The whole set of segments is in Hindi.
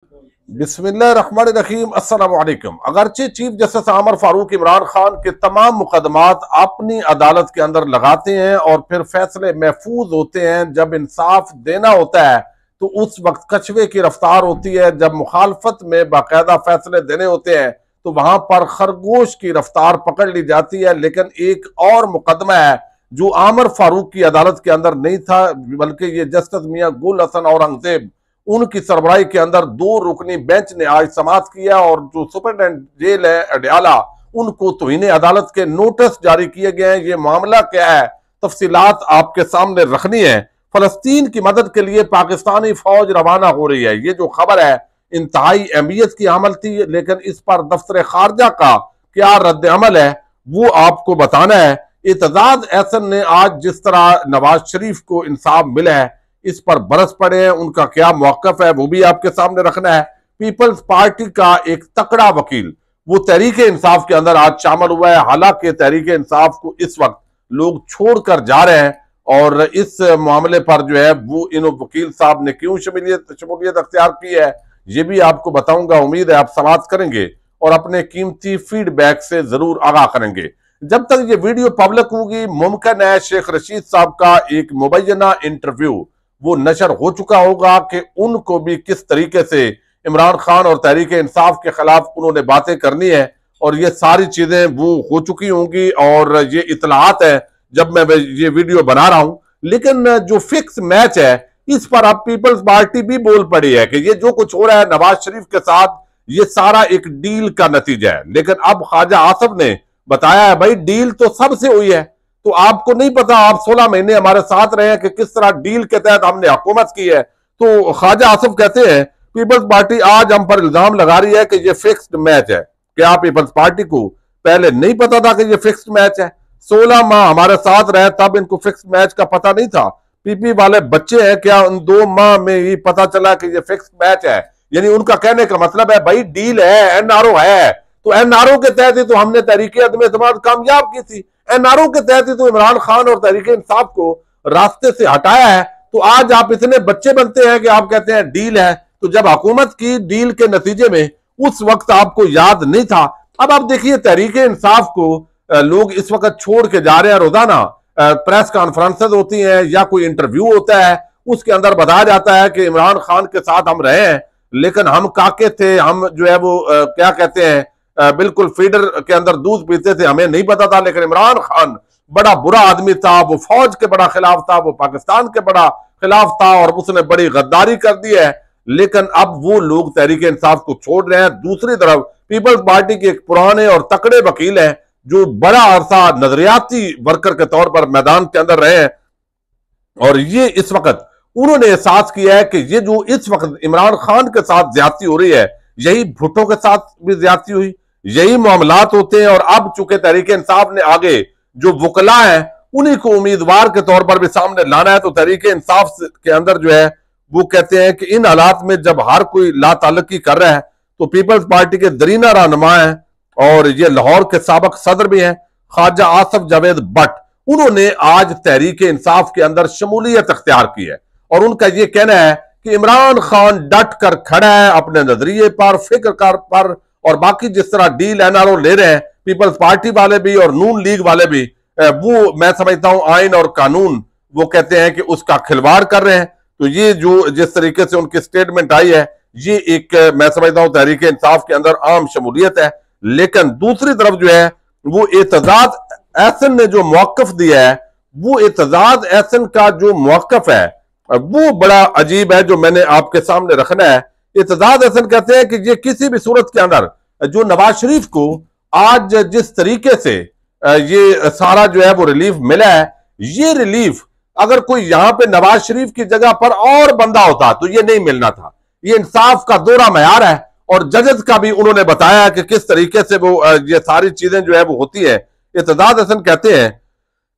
बिस्मिल्लाहिर्रहमानिर्रहीम अस्सलाम वालेकुम। अगरचे चीफ जस्टिस आमर फारूक इमरान खान के तमाम मुकदमात अपनी अदालत के अंदर लगाते हैं और फिर फैसले महफूज होते हैं, जब इंसाफ देना होता है तो उस वक्त कछुए की रफ्तार होती है, जब मुखालफत में बाकायदा फैसले देने होते हैं तो वहां पर खरगोश की रफ्तार पकड़ ली जाती है। लेकिन एक और मुकदमा है जो आमर फारूक की अदालत के अंदर नहीं था, बल्कि ये जस्टिस मियां गुल हसन औरंगजेब उनकी सरबराही के अंदर दो रुकनी बेंच ने आज समाअत किया और जो सुपरिटेंडेंट जेल है अडयाला उनको तौहीन अदालत के नोटिस जारी किए गए हैं। ये मामला क्या है, तफसीलात आपके सामने रखनी है। फलस्तीन की मदद के लिए पाकिस्तानी फौज रवाना हो रही है, ये जो खबर है इंतहाई अहमियत की अमल थी, लेकिन इस पर दफ्तर खारजा का क्या रद्द अमल है वो आपको बताना है। एतजाज एहसन ने आज जिस तरह नवाज शरीफ को इंसाफ मिला है इस पर बरस पड़े हैं, उनका क्या मौकफ है वो भी आपके सामने रखना है। पीपल्स पार्टी का एक तकड़ा वकील वो तहरीक इंसाफ के अंदर आज शामिल हुआ है। हालांकि तहरीक इंसाफ को इस वक्त लोग छोड़कर जा रहे हैं और इस मामले पर जो है वो इन वकील साहब ने क्यों शमूलियत अख्तियार की है ये भी आपको बताऊंगा। उम्मीद है आप समाप्त करेंगे और अपने कीमती फीडबैक से जरूर आगाह करेंगे। जब तक ये वीडियो पब्लिक होगी मुमकिन है शेख रशीद साहब का एक मुबैना इंटरव्यू वो नशर हो चुका होगा कि उनको भी किस तरीके से इमरान खान और तहरीक इंसाफ के खिलाफ उन्होंने बातें करनी है, और ये सारी चीजें वो हो चुकी होंगी और ये इतलात है जब मैं ये वीडियो बना रहा हूं। लेकिन जो फिक्स मैच है इस पर अब पीपल्स पार्टी भी बोल पड़ी है कि ये जो कुछ हो रहा है नवाज शरीफ के साथ ये सारा एक डील का नतीजा है। लेकिन अब ख्वाजा आसफ ने बताया है भाई डील तो सबसे हुई है, तो आपको नहीं पता, आप 16 महीने हमारे साथ रहे हैं कि किस तरह डील के तहत हमने हुकूमत की है। तो ख्वाजा आसिफ कहते हैं पीपल्स पार्टी आज हम पर इल्जाम लगा रही है कि ये फिक्स्ड मैच है। क्या पीपल्स पार्टी को पहले नहीं पता था कि ये फिक्स्ड मैच है? 16 माह हमारे साथ रहे तब इनको फिक्स्ड मैच का पता नहीं था? पीपी वाले बच्चे हैं, क्या उन 2 माह में ही पता चला कि ये फिक्स्ड मैच है? यानी उनका कहने का मतलब है भाई डील है, एनआरओ है, तो एनआरओ के तहत ही तो हमने तहरीक अदम एतमाद कामयाब की थी, एनआरओ के तहत ही तो इमरान खान और तहरीक इंसाफ को रास्ते से हटाया है। तो आज आप इतने बच्चे बनते हैं कि आप कहते हैं डील है, तो जब हुकूमत की डील के नतीजे में उस वक्त आपको याद नहीं था। अब आप देखिए तहरीक इंसाफ को लोग इस वक्त छोड़ के जा रहे हैं। रोजाना प्रेस कॉन्फ्रेंसेज होती हैं या कोई इंटरव्यू होता है उसके अंदर बताया जाता है कि इमरान खान के साथ हम रहे हैं लेकिन हम काके थे, हम जो है वो क्या कहते हैं बिल्कुल फीडर के अंदर दूध पीते थे, हमें नहीं पता था। लेकिन इमरान खान बड़ा बुरा आदमी था, वो फौज के बड़ा खिलाफ था, वो पाकिस्तान के बड़ा खिलाफ था और उसने बड़ी गद्दारी कर दी है। लेकिन अब वो लोग तहरीक इंसाफ को छोड़ रहे हैं। दूसरी तरफ पीपल्स पार्टी के एक पुराने और तकड़े वकील हैं जो बड़ा अरसा नजरियाती वर्कर के तौर पर मैदान के अंदर रहे हैं और ये इस वक्त उन्होंने एहसास किया है कि ये जो इस वक्त इमरान खान के साथ ज्यादती हो रही है यही भुट्टो के साथ भी ज्यादती हुई, यही मामलात होते हैं। और अब चूंकि तहरीक इंसाफ ने आगे जो वकला है उन्हीं को उम्मीदवार के तौर पर भी सामने लाना है, तो तहरीक इंसाफ के अंदर जो है वो कहते हैं कि इन हालात में जब हर कोई लाताल्लुकी कर रहा है तो पीपल्स पार्टी के दरीना रहनुमा है और ये लाहौर के साबिक सदर भी हैं ख्वाजा आसिफ जावेद बट, उन्होंने आज तहरीक इंसाफ के अंदर शमूलियत अख्तियार की है और उनका यह कहना है कि इमरान खान डट कर खड़ा है अपने नजरिए पर, फिक्र पर, और बाकी जिस तरह डील एनआरओ ले रहे हैं पीपल्स पार्टी वाले भी और नून लीग वाले भी, वो मैं समझता हूं आइन और कानून वो कहते हैं कि उसका खिलवाड़ कर रहे हैं। तो ये जो जिस तरीके से उनकी स्टेटमेंट आई है ये एक मैं समझता हूं तहरीक इंसाफ के अंदर आम शमूलियत है। लेकिन दूसरी तरफ जो है वो एतजाज एहसन ने जो मौकफ दिया है वो एतजाज एहसन का जो मौकफ है वो बड़ा अजीब है जो मैंने आपके सामने रखना है। एतजाज एहसन कहते हैं कि ये किसी भी सूरत के अंदर जो नवाज शरीफ को आज जिस तरीके से ये सारा जो है वो रिलीफ मिला है, ये रिलीफ अगर कोई यहां पे नवाज शरीफ की जगह पर और बंदा होता तो ये नहीं मिलना था। ये इंसाफ का दोहरा मयार है और जजेस का भी उन्होंने बताया कि किस तरीके से वो ये सारी चीजें जो है वो होती है। एतजाज एहसन कहते हैं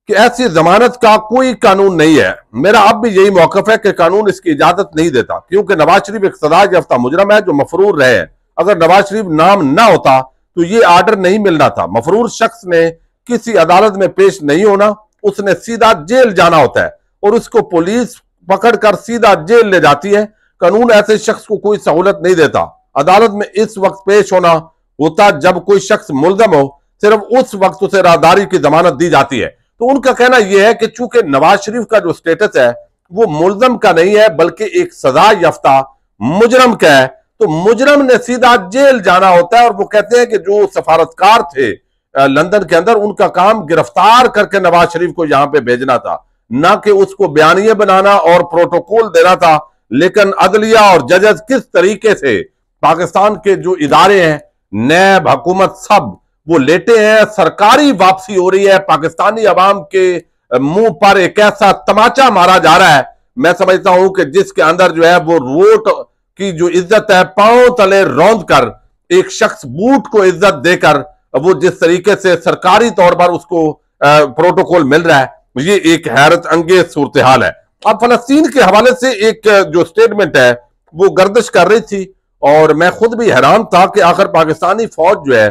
कि ऐसी जमानत का कोई कानून नहीं है। मेरा अब भी यही मौकफ है कि कानून इसकी इजाजत नहीं देता क्योंकि नवाज शरीफ एक सजा याफ्ता मुजरम है जो मफरूर रहे हैं। अगर नवाज शरीफ नाम ना होता तो ये आर्डर नहीं मिलना था। मफरूर शख्स ने किसी अदालत में पेश नहीं होना, उसने सीधा जेल जाना होता है और उसको पुलिस पकड़कर सीधा जेल ले जाती है। कानून ऐसे शख्स को कोई सहूलत नहीं देता। अदालत में इस वक्त पेश होना होता जब कोई शख्स मुल्जम हो, सिर्फ उस वक्त उसे राहदारी की जमानत दी जाती है। तो उनका कहना यह है कि चूंकि नवाज शरीफ का जो स्टेटस है वो मुल्जम का नहीं है बल्कि एक सजा याफ्ता मुजरम का है, तो मुजरम ने सीधा जेल जाना होता है। और वो कहते हैं कि जो सफारतकार थे लंदन के अंदर, उनका काम गिरफ्तार करके नवाज शरीफ को यहां पे भेजना था, ना कि उसको बयानिए बनाना और प्रोटोकॉल देना था। लेकिन अदलिया और जजेस किस तरीके से पाकिस्तान के जो इदारे हैं, नैब, हुकूमत, सब वो लेटे हैं। सरकारी वापसी हो रही है, पाकिस्तानी अवाम के मुंह पर एक ऐसा तमाचा मारा जा रहा है, मैं समझता हूं कि जिसके अंदर जो है वो वोट की जो इज्जत है पांव तले रौंद कर, एक शख्स बूट को इज्जत देकर वो जिस तरीके से सरकारी तौर पर उसको प्रोटोकॉल मिल रहा है, ये एक हैरत अंगेज सूरत हाल है। अब फलस्तीन के हवाले से एक जो स्टेटमेंट है वो गर्दिश कर रही थी और मैं खुद भी हैरान था कि आखिर पाकिस्तानी फौज जो है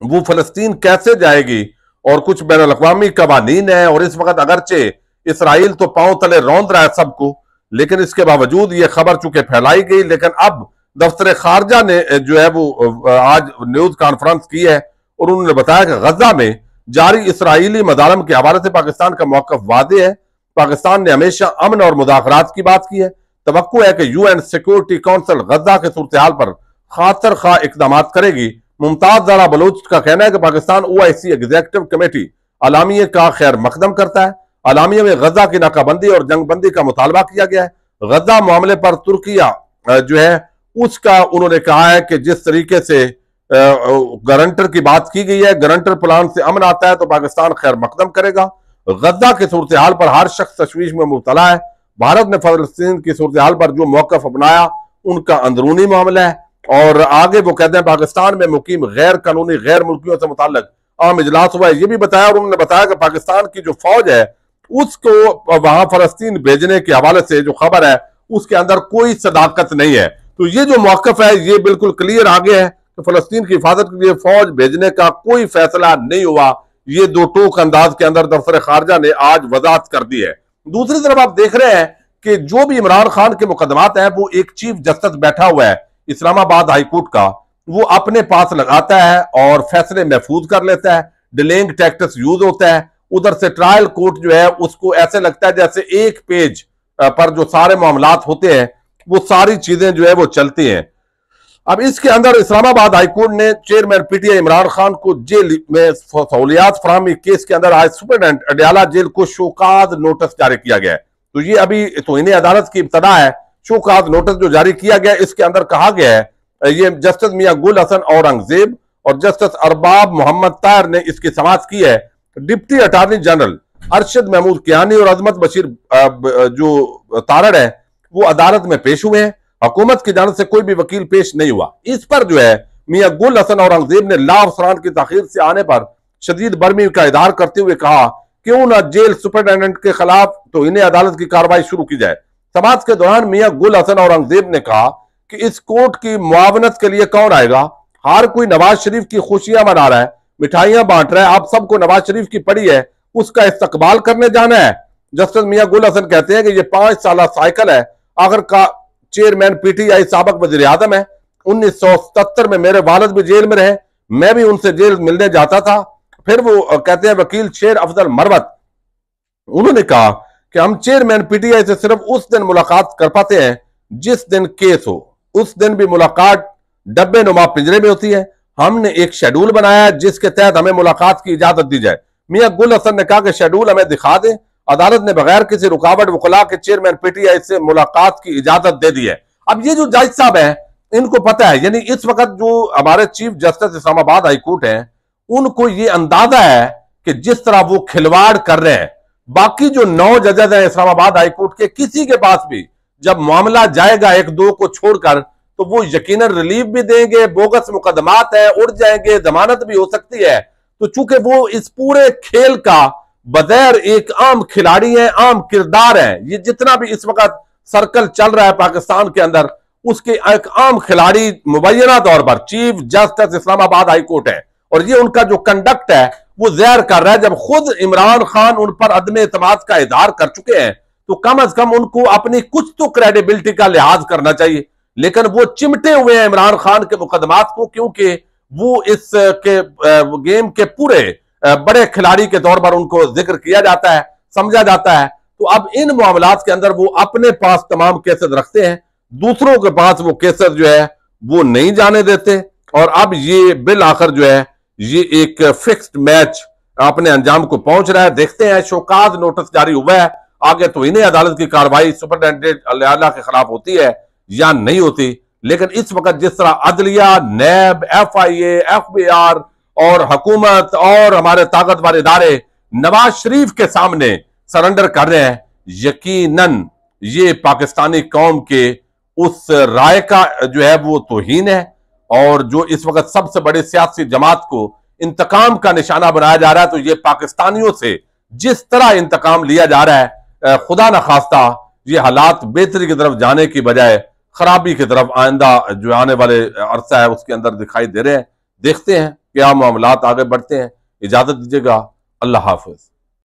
वो फलस्तीन कैसे जाएगी। और कुछ बैनुल अक़वामी कवानीन है और इस वक्त अगरचे इसराइल तो पांव तले रौंद रहा है सबको, लेकिन इसके बावजूद ये खबर चूंकि फैलाई गई, लेकिन अब दफ्तर खारजा ने जो है वो आज न्यूज कॉन्फ्रेंस की है और उन्होंने बताया कि गजा में जारी इसराइली मदालम के हवाले से पाकिस्तान का मौक़िफ़ वादे है। पाकिस्तान ने हमेशा अमन और मुज़ाकरात की बात की है। तवक्को है कि UN सिक्योरिटी काउंसिल गजा के सूरत हाल पर खातर खा इकदाम करेगी। मुमताज ज़रा बलोच का कहना है कि पाकिस्तान OIC एग्जीक्यूटिव कमेटी अलामिया का खैर मकदम करता है। अलामिया में गजा की नाकाबंदी और जंगबंदी का मुतालबा किया गया है। गजा मामले पर तुर्किया जो है उसका उन्होंने कहा है कि जिस तरीके से गारंटर की बात की गई है, गारंटर प्लान से अमन आता है तो पाकिस्तान खैर मकदम करेगा। गजा की सूरत हाल पर हर शख्स तशवीश में मुब्तला है। भारत ने फलस्तीन की सूरत हाल पर जो मौक़िफ़ अपनाया उनका अंदरूनी मामला है। और आगे वो कहते हैं पाकिस्तान में मुकीम गैर कानूनी गैर मुल्कियों से मुताल्लिक आम इजलास हुआ है, ये भी बताया। और उन्होंने बताया कि पाकिस्तान की जो फौज है उसको वहां फलस्तीन भेजने के हवाले से जो खबर है उसके अंदर कोई सदाकत नहीं है। तो ये जो मौक़िफ़ है ये बिल्कुल क्लियर आ गया है कि फलस्तीन की हिफाजत के लिए फौज भेजने का कोई फैसला नहीं हुआ। ये दो टोक अंदाज के अंदर दफ्तर खारजा ने आज वजाहत कर दी है। दूसरी तरफ आप देख रहे हैं कि जो भी इमरान खान के मुकदमात हैं वो एक चीफ जस्टिस बैठा हुआ है इस्लामाबाद हाईकोर्ट का, वो अपने पास लगाता है और फैसले महफूज कर लेता है। डिलेइंग टैक्टिक्स यूज होता है। उधर से ट्रायल कोर्ट जो है उसको ऐसे लगता है जैसे एक पेज पर जो सारे मामलात होते हैं वो सारी चीजें जो है वो चलती हैं। अब इसके अंदर इस्लामाबाद हाईकोर्ट ने चेयरमैन PTI इमरान खान को जेल में सहूलियात फराहमी केस के अंदर आज सुपरिटेंडेंट अडयाला जेल को शोकाज नोटिस जारी किया गया है। तो ये अभी तौहीन अदालत की इब्तदा है। शोकाज नोटिस जो जारी किया गया इसके अंदर कहा गया है, ये जस्टिस मियां गुल हसन औरंगजेब और जस्टिस अरबाब मोहम्मद तार ने इसकी समाअत की है। Deputy attorney general Arshad Mahmood Kiyani और अजमत बशीर जो तारड़ है वो अदालत में पेश हुए हैं। हुकूमत की जानिब से कोई भी वकील पेश नहीं हुआ। इस पर जो है मियां गुल हसन औरंगजेब ने लाअफसरान की ताखीर से आने पर शदीद बर्मी का इजहार करते हुए कहा क्यों ना जेल सुपरिटेंडेंट के खिलाफ तो इन्हें अदालत की कार्रवाई शुरू की जाए। समाज के दौरान मियां गुल हसन औरंगजेब ने कहा कि इस कोर्ट की मुआवनत के लिए कौन आएगा? हर कोई नवाज शरीफ की खुशियां मना रहा है, मिठाइयां बांट रहा है, आप सबको नवाज शरीफ की पड़ी है, उसका इस्तकबाल करने जाना है। जस्टिस मियां गुल हसन कहते हैं कि ये 5 साल साइकिल है। आखिर का चेयरमैन PTI साबक वज़ीर आज़म है। 1977 में मेरे वालिद भी जेल में रहे, मैं भी उनसे जेल मिलने जाता था। फिर वो कहते हैं वकील शेर अफजल मरवत, उन्होंने कहा कि हम चेयरमैन PTI से सिर्फ उस दिन मुलाकात कर पाते हैं जिस दिन केस हो। उस दिन भी मुलाकात डब्बे नुमा पिंजरे में होती है। हमने एक शेड्यूल बनाया है जिसके तहत हमें मुलाकात की इजाजत दी जाए। मियां गुल हसन ने कहा कि शेड्यूल हमें दिखा दें। अदालत ने बगैर किसी रुकावट वकला के चेयरमैन PTI से मुलाकात की इजाजत दे दी है। अब ये जो जज साहब हैं इनको पता है, यानी इस वक्त जो हमारे चीफ जस्टिस इस्लामाबाद हाईकोर्ट हैं उनको ये अंदाजा है कि जिस तरह वो खिलवाड़ कर रहे हैं, बाकी जो 9 जजेस हैं इस्लामाबाद हाईकोर्ट के, किसी के पास भी जब मामला जाएगा 1-2 को छोड़कर तो वो यकीनन रिलीफ भी देंगे। बोगस मुकदमात है, उड़ जाएंगे, जमानत भी हो सकती है। तो चूंकि वो इस पूरे खेल का बगैर एक आम खिलाड़ी है, आम किरदार है, ये जितना भी इस वक्त सर्कल चल रहा है पाकिस्तान के अंदर उसके एक आम खिलाड़ी मुबैना तौर पर चीफ जस्टिस इस्लामाबाद हाईकोर्ट है। और ये उनका जो कंडक्ट है वो ज़हर कर रहा है। जब खुद इमरान खान उन पर अदम एतमाद का इजहार कर चुके हैं तो कम अज कम उनको अपनी कुछ तो क्रेडिबिलिटी का लिहाज करना चाहिए। लेकिन वो चिमटे हुए हैं इमरान खान के मुकदमात को, क्योंकि वो इस के गेम के पूरे बड़े खिलाड़ी के तौर पर उनको जिक्र किया जाता है, समझा जाता है। तो अब इन मामलात के अंदर वो अपने पास तमाम केसेस रखते हैं, दूसरों के पास वो केसेस जो है वो नहीं जाने देते। और अब ये बिल आखिर जो है ये एक फिक्स्ड मैच अपने अंजाम को पहुंच रहा है। देखते हैं, शोकाज नोटिस जारी हुआ है, आगे तो इन्हें अदालत की कार्रवाई सुपरिटेंडेंट आला के खिलाफ होती है या नहीं होती। लेकिन इस वक्त जिस तरह अदलिया, नैब, FIA, FBR और हुकूमत और हमारे ताकतवर इदारे नवाज शरीफ के सामने सरेंडर कर रहे हैं, यकीनन ये पाकिस्तानी कौम के उस राय का जो है वो तौहीन है। और जो इस वक्त सबसे बड़ी सियासी जमात को इंतकाम का निशाना बनाया जा रहा है, तो ये पाकिस्तानियों से जिस तरह इंतकाम लिया जा रहा है, खुदा न खास्ता ये हालात बेहतरी की तरफ जाने की बजाय खराबी की तरफ आइंदा जो आने वाले अरसा है उसके अंदर दिखाई दे रहे हैं। देखते हैं क्या मामलात आगे बढ़ते हैं। इजाजत दीजिएगा, अल्लाह हाफिज।